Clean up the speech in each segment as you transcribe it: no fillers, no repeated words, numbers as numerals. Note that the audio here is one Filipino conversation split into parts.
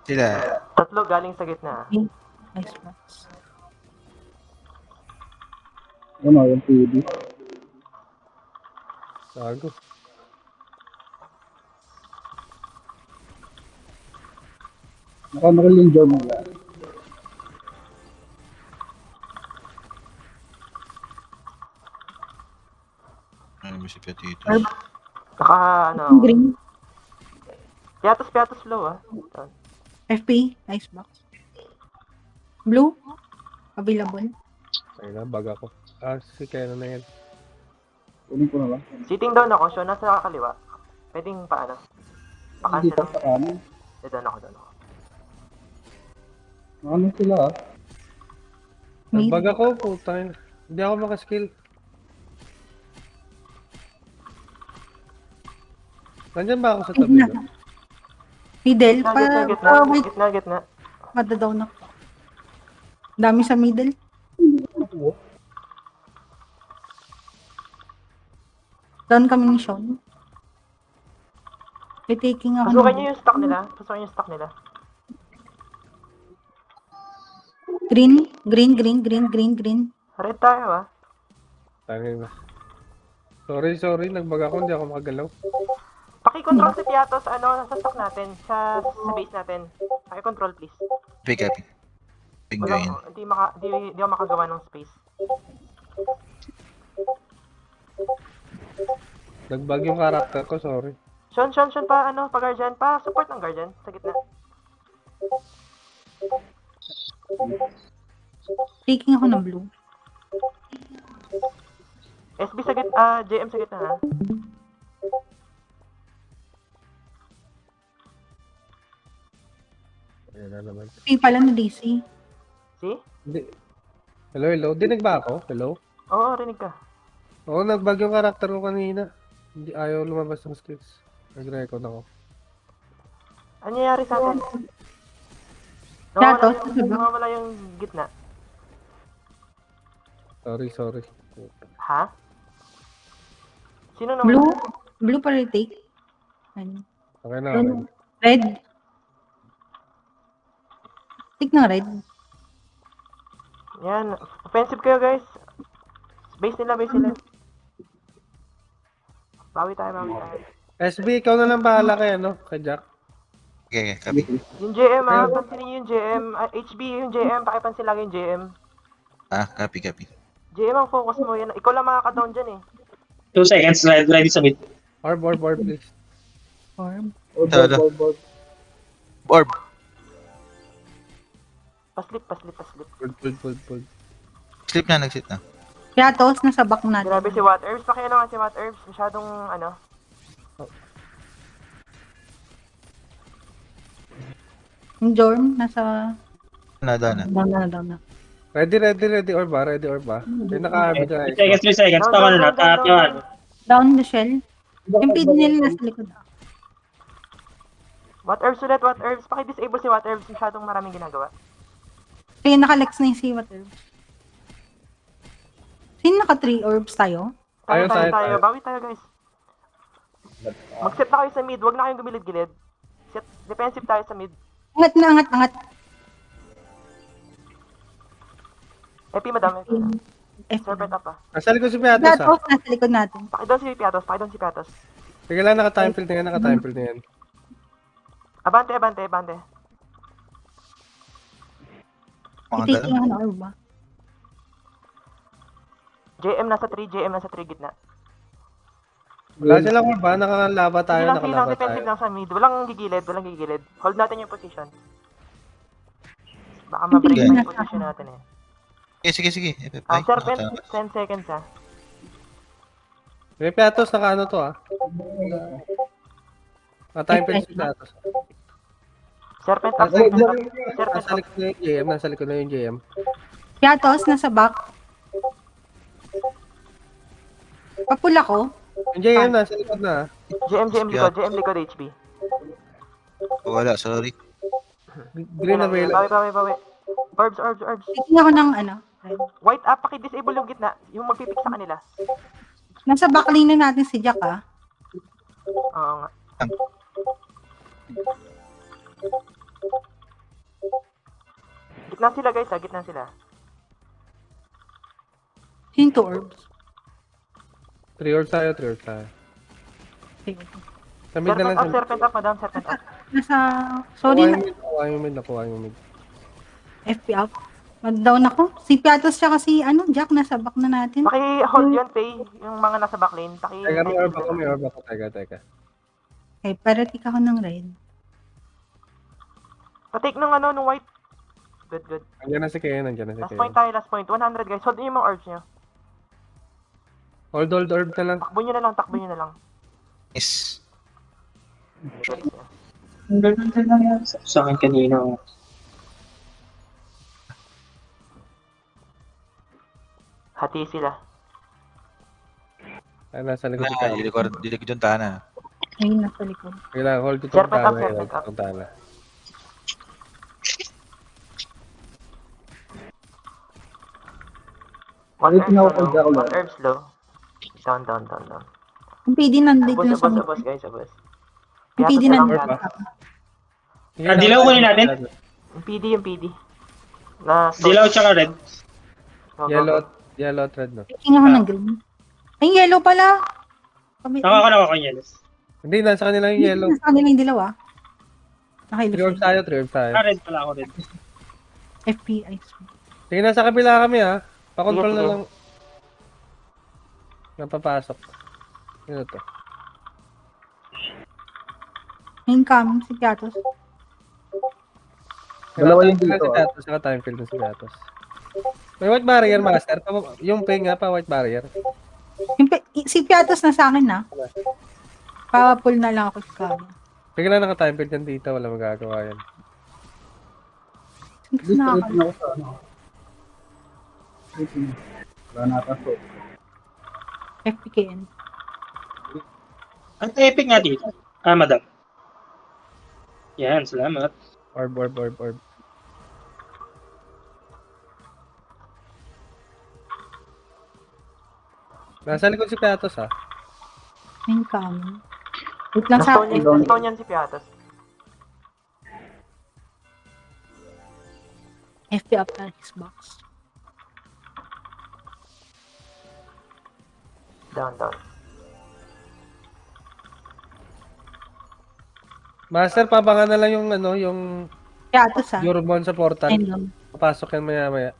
Sila. Tatlo galing sa gitna. Okay. Nice box. Ano, yung PD. Gago. Nakamaril yung job nila. Ano ba si Petitos? Herb. Naka, ano, Green. piatos flow ah. FP. Nice box. Blue. Available. Ay na, bag ako. Si Keno na yan. Kunin ko na lang. Sitting down ako, siya nasa kaliwa. Pwedeng paano? Hindi Pa-cancel pa lang. sa kanan. Doon ako. Ano sila ah? Mid. Nagbag ako, putang. Hindi ako makaskill. Nandyan ba ako sa tabi Gitna. ko? Middle. Gitna. Madadown ako. Dami sa middle. Down kami ni Sean. Taking ako Pasukan ng niyo yung stock nila. green. Red tayo ah. Tangin na. Sorry, nagbag ako, hindi ako makagalaw. Paki-control si Piatos, ano, sa stock natin, sa base natin. Paki-control please. Pick up. Pinggayin. Hindi ako makagawa ng space. Nagbag yung karakter ko, sorry. Sean, pa guardian, pa support ng guardian sa gitna. taking ako ng blue. SB sa gitna, JM sa gitna ha. Ayan na naman. P pala na DC. See? Hindi. Hello? Dinig ba ako? Hello? Oo, rinig ka. Oo, nagbag yung karakter ko kanina. Hindi ayaw lumabas ng skills. Nag-record ako. Ano nangyayari sa atin? Piatos. Nawawala yung gitna. Sorry. Ha? Sino naman? Blue. Blue pa retake. Ano? Okay na. Red. Take ng red. Yan. Offensive kayo guys. Base nila. Bawi tayo. SB, ikaw na lang bahala kay kay Jack. Okay, copy. Yung JM ha, pansinin niyo yung JM. HB yung JM, pakipansin lagi yung JM. Copy. JM ang focus mo, yan. Ikaw lang makaka-down dyan eh. 2 seconds, ready submit. Orb, please. Orb. Board. Orb. Paslip. Pull. Sleep na, nag-sleep na. Piatos, nasa back natin. Grabe si What Herbs, pakialangan si What Herbs. Masyadong ano. Yung Jorm, nasa Down na. down na. Ready orb ba? May naka-army ka. 3 seconds, tama na, tap yun. Down the shell. Yung PD nila nasa likod. What Herbs ulit, What Herbs. Paki-disable si What Herbs, masyadong maraming ginagawa. Kaya naka-lex na yung si water. Sino naka 3 orbs tayo? Tayo. Bawi tayo guys. Mag-set na kayo sa mid, wag na kayong gumilid-gilid. Set, defensive tayo sa mid. Angat. Epi madami. F. Serpent up ah. Nasa likod si Piatos Piatos, nasa likod natin. Pakidown si Piatos. Sige lang, naka-time field na yan. Abante. Mga I-taking ganun. ako ng orb ba? JM nasa 3 gitna. Wala silang orb ba? Nakalaba tayo, Sige lang, defensive lang sa mid. Walang gigilid. Hold natin yung position. Baka ma-break Sige. yung position natin eh. Sige. Serpent, 10 seconds ah. May Piatos, naka to Naka-time field si Piatos. Serpent up. Nasa likod na yung JM. Piatos, nasa back. Papula ko. Yung JM nasa likod na. JM likod HB. Wala, sorry. Green na available. Bawi. Orbs. Taking ako ng red. White up, paki-disable yung gitna. Yung magpipik sa kanila. Nasa backlane na natin si Jack Oo nga. Gitna sila guys ha, gitna sila. Yung 2 orbs. 3 orbs tayo, 3 orbs tayo. Okay, okay. Sa mid na lang sa mid. Serpent up, madam, serpent up. Nasa, sorry na, Nakuha yung mid, nakuha yung mid. FP up. Mag-down ako. Si Piatos siya kasi, Jack, nasa back na natin. Paki-hold yun, Pay. Yung mga nasa backlane. Teka, may orb ako, may orb ako. Teka. Okay, pero tika ko ng red. Pa-take nung white. Good. Nandiyan na si Ken, nandiyan na si Last point Ken. tayo, last point. 100 guys. Hold yung mga orbs nyo. Hold orb na lang. Takbo nyo na lang. Is. Sa akin kanina. Hati sila. Ay, nasa likod si Na, Ken. dilikod yung tana. Ayun, nasa likod. Kailangan hold itong Serpent up, tala. serpent Hold up. itong tala. One Wait, tinawag herb ko Jack slow. ulit. One herb slow. Down. Yung PD nandito na sa Abos guys, abos. Yung PD Piatos nandito. lang yan. Dilaw kunin natin. Yung PD. Na Dilaw tsaka red. Go. Yellow thread, no? King ako ng green. Ay, yellow pala. Nakuha ko yun. Hindi, nasa kanila yung yellow. Nasa kanila yung dilaw, 3 orbs tayo, 3 orbs tayo. Ah, red pala ako red. FP, I swear. Sige, nasa kabila kami ha. Pa-control Sige, na sige. lang. Napapasok. Ano to? Incoming si Piatos. Dalawa yung Time field dito, Si Piatos, saka time field na si Piatos. May white barrier, master. Yung ping nga pa, white barrier. Si Piatos na sa akin, na. Papapull na lang ako sa kanya. Sige lang naka-time field yan dito, wala magagawa yan. Gusto na ako. Discreet na ako sa ano. Wala na ata so. FPKN. Ang epic nga dito. Ah, madam. Yan, salamat. Orb. Nasa likod si Piatos ha. Incoming. Wait lang sa akin. Stone yan si Piatos. FP up na his box. Down. Master, pabangan na lang yung yung Piatos, Eurobond sa portal. Ayun. Papasok yan maya.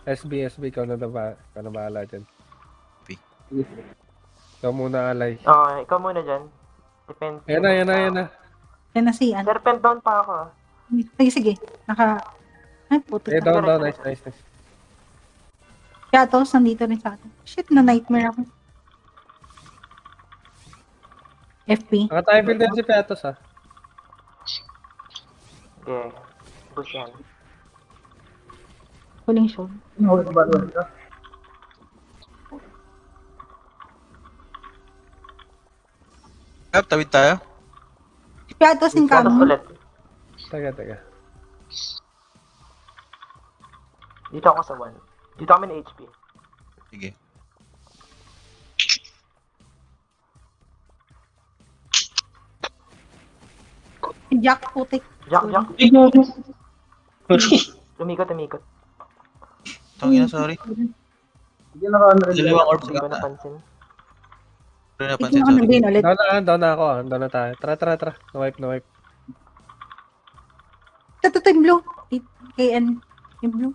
SB, ikaw na bahala dyan. Ikaw muna alay. Ikaw muna dyan. Depende. Ayan na. Yan na si Serpent down pa ako. Sige. Ay, puto. Down. Nice. Piatos, nandito rin sa atin. Shit, na nightmare ako. FP. Naka-time field din si Piatos ha. Okay. Boost yan. Huling show. Hawak ba doon ka? Tawid tayo. Piatos Piatos incoming. ulit. Teka. Dito ako sa 1. Dito kami na HP. Sige. Jack, putik. Jack. Sorry. Tumikot. Sorry. Hindi naka-unread. Dalawang orbs Hindi ko na. napansin. Pero Tingnan napansin, ako ng sorry. green ulit. Down na ako. Down na tayo. Tara. No-wipe. Ito yung blue. KN. Yung blue.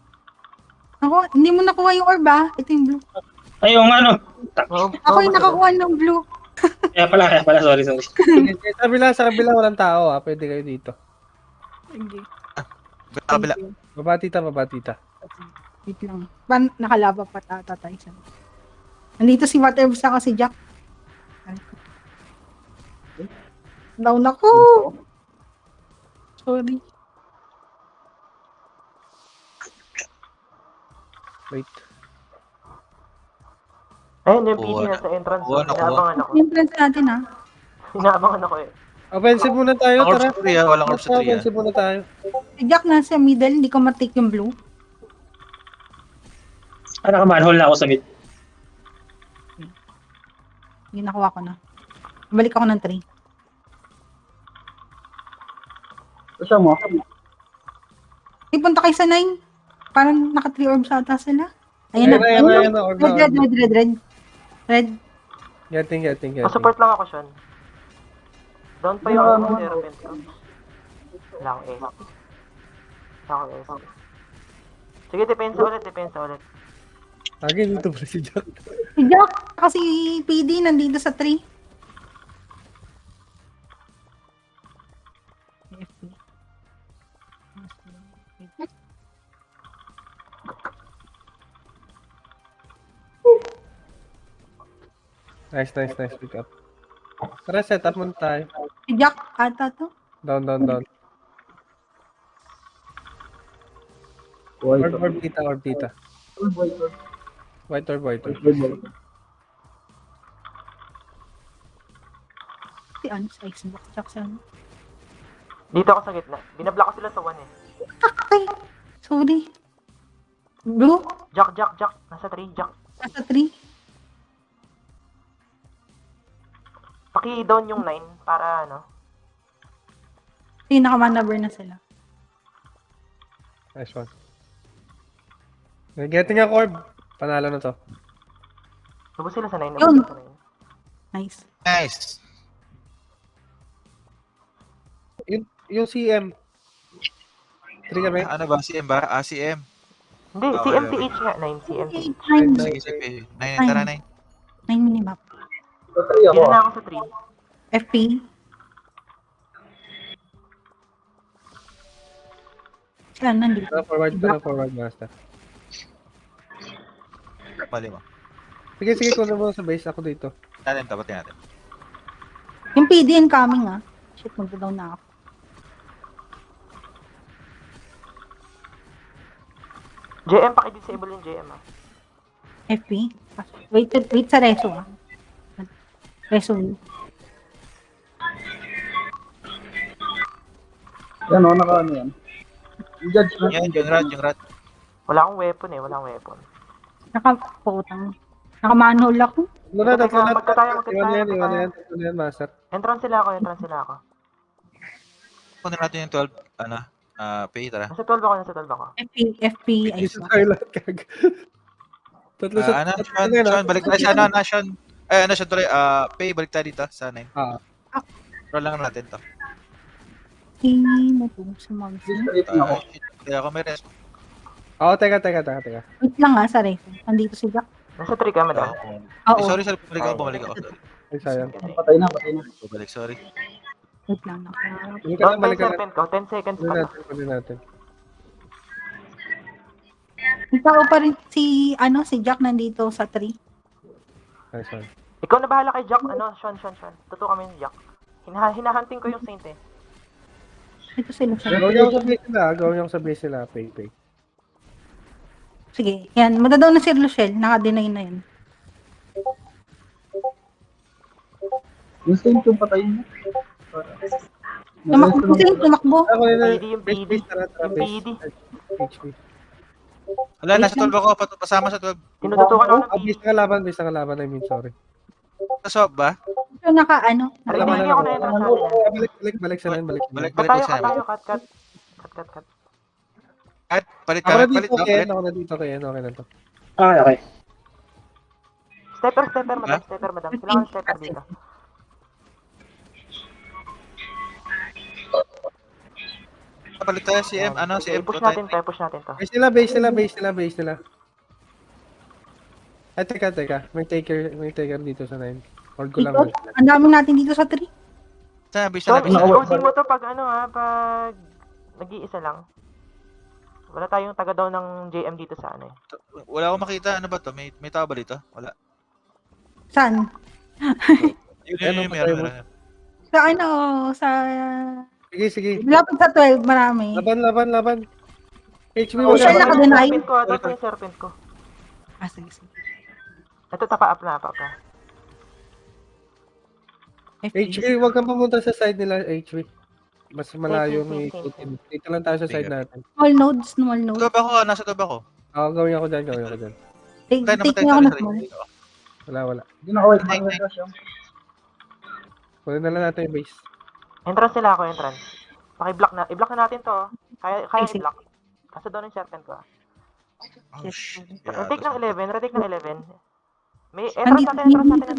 Ako, hindi mo nakuha yung orb, Ito yung blue. Ay, yung ano. Ako yung nakakuha ng blue. Kaya pala. Sorry. Sa kabila walang tao ha. Pwede kayo dito. Hindi. Kabila. Babati. Wait lang. Nakalaba pa tatay siya. Nandito si Waterbs ako si Jack. Down ako. Sorry. Wait. Ayun, yung PD Kuha na sa entrance. Kuha na. Inaabangan ako. Yung friends natin, Inaabangan ako eh. Offensive muna tayo. Walang Tara. orb sa 3 Walang orb sa 3 Offensive muna tayo. Si Jack nasa middle, hindi ko matik yung blue. Naka-manhole na ako sa mid. Yung nakuha ko na. Balik ako ng 3. Basta mo. Ay, punta kayo sa 9. Parang naka 3 orbs ata sila. Ayun Ayun na. na, ayun na, ayun na, orb na, Red, orb na. red, red, red. Red. Getting. Pa-support lang ako, Sean. Down pa yung serpent ko. Wala akong SP. Wala akong SP. Sige, depensa ulit. Lagi dito pala si Jack. Si Jack, kasi PD nandito sa 3. Nice, pick up. Tara, set up muna tayo. Si Jack ata to. Down. White. Orb tita. White orb. Si ano, sa Xbox. Jack sa ano. Dito ako sa gitna. Binablock ko sila sa 1 eh. Ay, sorry. Blue, Jack. Nasa 3, Jack. nasa 3. Paki-down yung 9 para ano. Hindi, naka-mana burn na sila. Nice one. Getting a orb. Panalo na to. Lubos sila sa 9. Yun. Nice. Nice. Yung CM. 3 kami. Ano ba? CM ba? CM. Hindi, Okay, CMTH nga. 9, CMTH. 9. Sige, sige. 9, tara 9. 9 minimap. Sa 3 ako. Dito na ako sa 3. FP. Saan nandito? Forward master. Mali mo. Sige, kung naman sa base, ako dito. Tapatin natin. Yung PD incoming ah. Shit, magda-down na ako. JM, paki-disable yung JM ah. FP. Wait sa reso ah. Reso. Yan o, naka ano yan. Yung judgment. Yan, yung rat. Wala akong weapon. Nakaputang. Naka-manhole ako. Wala na, Magkatayo. Iwan na yan, master. Entrance sila ako. Kunin natin yung 12. Pay, tara. Nasa 12 ako. FP. Ay, Isa tayo lahat, kag. Tatlo sa... Sean, balik tayo sa Sean. Sean tuloy. Pay, balik tayo dito sa 9. Roll lang natin to. na po sa mga. Straight ako. Kaya ako may rest. Teka. Wait lang ah, sa reso. Nandito si Jack. Nasa 3 ka, madam. Oo. Sorry, bumalik ako. Ay, sayang. Patay na. Bumalik, sorry. Wait lang. Hindi ka Down lang, pa balik yung ka serpent ko. 10 seconds pa. Kunin natin. Ikaw pa rin si Jack nandito sa 3. Nice one. Ikaw na bahala kay Jack. Sean. Totoo kami ni Jack. Hinahunting ko yung Saint eh. Ito sila sa Gawin yung sa base nila. Pay. Sige, yan. Madadaw na si Luciel. Naka-deny na yan. Yung same yung patayin mo. Tumakbo. Ako na PD, yung PD. Yung PD. HP. Wala, nasa 12 ako. Pasama sa 12. Tinututukan ako ng PD. Base na kalaban. I mean, sorry. Sa swap ba? Ito naka-ano. Hindi ako na entrance sa atin. Balik sa line. Balik Katayo. sa namin. Cut. At palit Ako ka. na Palit dito, ka. Ken. Palit. Ako na dito, Ken. Okay na to. Okay. Stepper, madam. Kailangan stepper dito. Palit tayo si M. Si M. Push natin to. Base nila. Ay, teka. May taker dito sa 9. Hold ko lang. Ang dami natin dito sa 3. Sana, base So, na. closing mo to pag pag nag-iisa lang. Wala tayong taga daw ng JM dito sa ano eh. Wala akong makita. Ano ba to? May tao ba dito? Wala. Saan? Yun, meron. Sa Sige. lapit sa 12, marami. Laban. HB Oh, siya wala. naka-deny. Ito yung serpent ko. Sige. Ito, tapa-up na. HB, huwag kang pumunta sa side nila, HB. Mas malayo Same. may ikutin. Dito lang tayo sa side natin. Small nodes. Nasa top ako. Gawin ako dyan. Take Namatay me ako tayo. na small. Wala. Hindi na white. Kunin na lang natin yung base. Entrance sila ako. Paki-block na. I-block na natin to. Kaya Sige. i-block. Asa doon yung serpent ko? Oh, Yes. shit. Retake ng 11, retake ng 11. May, Nandito, entrance natin.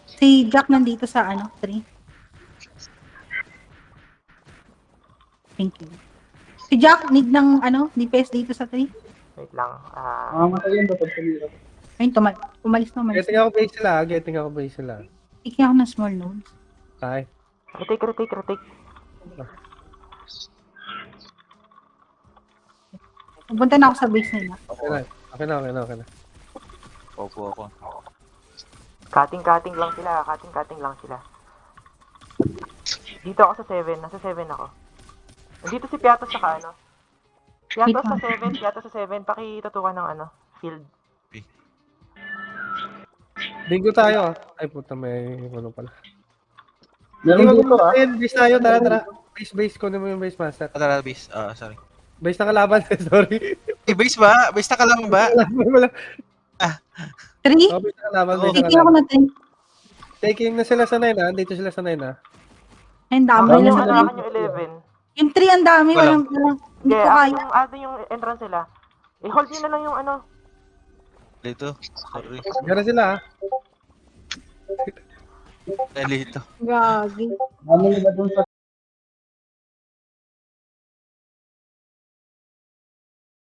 si Jack nandito sa ano, 3. Thank you. Si Jack, need ng ano, DPS dito sa 3. Wait lang. Mamamatay yan ba pag tumira? Ayun, umalis na, umalis Getting na. ako base sila, getting ako base sila. Ikin ako ng small nodes. Kaya. Retake. Pupunta na ako sa base nila. Okay na. Opo ako. Cutting lang sila. Dito ako sa 7, nasa 7 ako. Nandito si Piatos sa ano. Piatos sa 7, pakitutukan ng ano, field. Bingo tayo ah. Ay puta, may ano pala. Meron dito ah. Ayun, base tayo, tara. Base, kunin mo yung base master. Tara, base. Sorry. Base na kalaban, sorry. Base ba? Base na ka lang ba? Wala. 3? Oh, base na kalaban, base na Ikin ako kalaban. na 3. Taking na sila sa 9 ah, dito sila sa 9 ah. Ayun, dami Akin na yung sa ano, 3. akin yung 11. Yung 3 ang dami, Walang- walang, hindi Okay, ko kaya. atin yung entrance nila. I-hold nyo na lang yung ano. Dito. Sorry. Gara sila ah. Dito. Gagi. Ano nila dun sa